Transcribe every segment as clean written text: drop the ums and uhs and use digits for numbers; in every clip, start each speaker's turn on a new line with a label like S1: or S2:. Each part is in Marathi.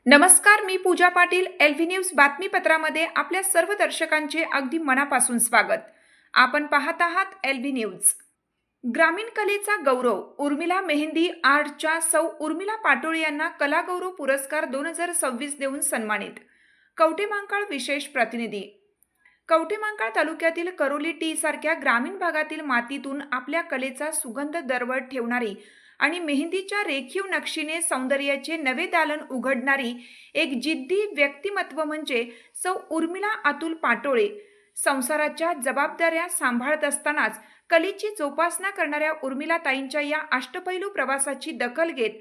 S1: नमस्कार, मी पूजा पाटील. एलव्ही न्यूज बातमीपत्रामध्ये आपल्या सर्व दर्शकांचे अगदी मनापासून स्वागत. आपण पाहत आहात एलव्ही न्यूज. ग्रामीण कलेचा गौरव उर्मिला मेहंदी आर्टच्या सौ उर्मिला पाटोळे यांना कलागौरव पुरस्कार 2026 देऊन सन्मानित. कवठेमहांकाळ विशेष प्रतिनिधी. कवठेमहांकाळ तालुक्यातील करोली टी सारख्या ग्रामीण भागातील मातीतून आपल्या कलेचा सुगंध दरवळ ठेवणारी आणि मेहंदीच्या रेखीव नक्षीने सौंदर्याचे नवे दालन उघडणारी एक जिद्दी व्यक्तिमत्व म्हणजे सौ उर्मिला अतुल पाटोळे. संसाराच्या जबाबदाऱ्या सांभाळत असतानाच कलेची जोपासना करणाऱ्या उर्मिलाताईंच्या या अष्टपैलू प्रवासाची दखल घेत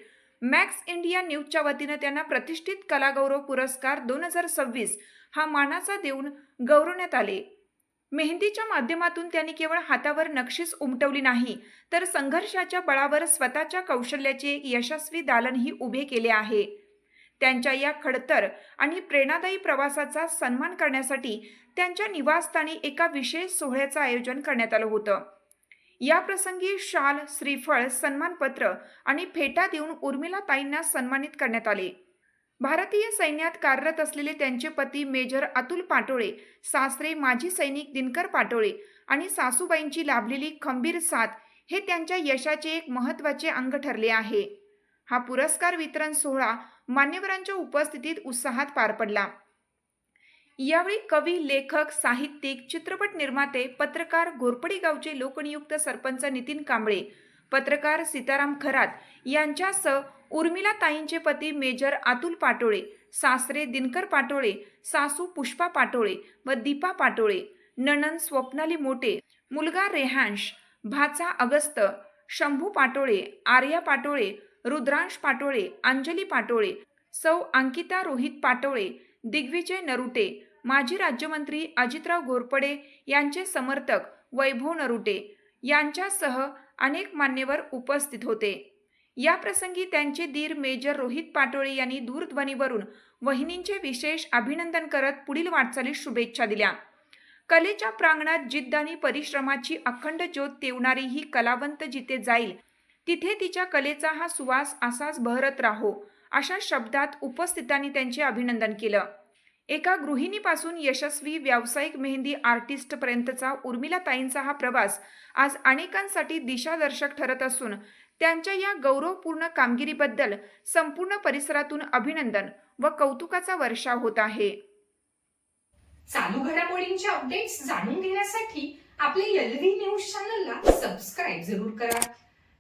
S1: मॅक्स इंडिया न्यूजच्या वतीनं त्यांना प्रतिष्ठित कलागौरव पुरस्कार 2026 हा मानाचा देऊन गौरवण्यात आले. मेहंदीच्या माध्यमातून त्यांनी केवळ हातावर नक्षीच उमटवली नाही, तर संघर्षाच्या बळावर स्वतःच्या कौशल्याचे एक यशस्वी दालनही उभे केले आहे. त्यांच्या या खडतर आणि प्रेरणादायी प्रवासाचा सन्मान करण्यासाठी त्यांच्या निवासस्थानी एका विशेष सोहळ्याचं आयोजन करण्यात आलं होतं. या प्रसंगी शाल, श्रीफळ, सन्मानपत्र आणि फेटा देऊन उर्मिलाताईंना सन्मानित करण्यात आले. भारतीय सैन्यात कार्यरत असलेले त्यांचे पती मेजर अतुल पाटोळे, सासरे माजी सैनिक दिनकर पाटोळे आणि सासूबाईंची लाभलेली खंबीर साथ हे त्यांच्या यशाचे एक महत्त्वाचे अंग ठरले आहे. हा पुरस्कार वितरण सोहळा मान्यवरांच्या उपस्थितीत उत्साहात पार पडला. यावेळी कवी, लेखक, साहित्यिक, चित्रपट निर्माते, पत्रकार, घोरपडी गावचे लोकनियुक्त सरपंच नितीन कांबळे, पत्रकार सीताराम खरात यांच्यासह उर्मिलाताईंचे पती मेजर अतुल पाटोळे, सासरे दिनकर पाटोळे, सासू पुष्पा पाटोळे व दीपा पाटोळे, नणंद स्वप्नाली मोटे, मुलगा रेहांश, भाचा अगस्त, शंभू पाटोळे, आर्या पाटोळे, रुद्रांश पाटोळे, अंजली पाटोळे, सौ अंकिता रोहित पाटोळे, दिग्विजय नरुटे, माजी राज्यमंत्री अजितराव घोरपडे यांचे समर्थक वैभव नरुटे यांच्यासह अनेक मान्यवर उपस्थित होते. या प्रसंगी त्यांचे दीर मेजर रोहित पाटोळे यांनी दूरध्वनीवरून वहिनींचे विशेष अभिनंदन करत पुढील वाटचालीस शुभेच्छा दिल्या. कलेच्या प्रांगणात जिद्द आणि परिश्रमाची अखंड ज्योत तेवणारी ही कलावंत जिथे जाईल तिथे तिच्या कलेचा हा सुवास असाच बहरत राहो, अशा शब्दात उपस्थितांनी त्यांचे अभिनंदन केलं. एका गृहिणीपासून यशस्वी व्यावसायिक मेहंदी आर्टिस्टपर्यंतचा उर्मिलाताईंचा हा प्रवास आज अनेकांसाठी दिशादर्शक ठरत असून त्यांच्या या गौरवपूर्ण कामगिरीबद्दल संपूर्ण परिसरातून अभिनंदन व कौतुकाचा वर्षाव होत आहे.
S2: चालू घडामोडींचे अपडेट्स जाणून घेण्यासाठी आपल्या एलव्ही न्यूज चॅनलला सबस्क्राईब जरूर करा,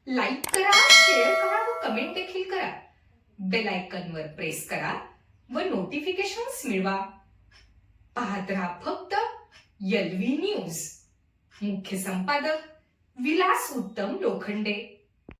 S2: लाईक करा, शेअर करा व कमेंट देखील करा. बेल आयकॉनवर प्रेस करा व नोटिफिकेशन्स मिळवा. पाहत रहा फक्त एलव्ही न्यूज. मुख्य संपादक विलास उत्तम लोखंडे.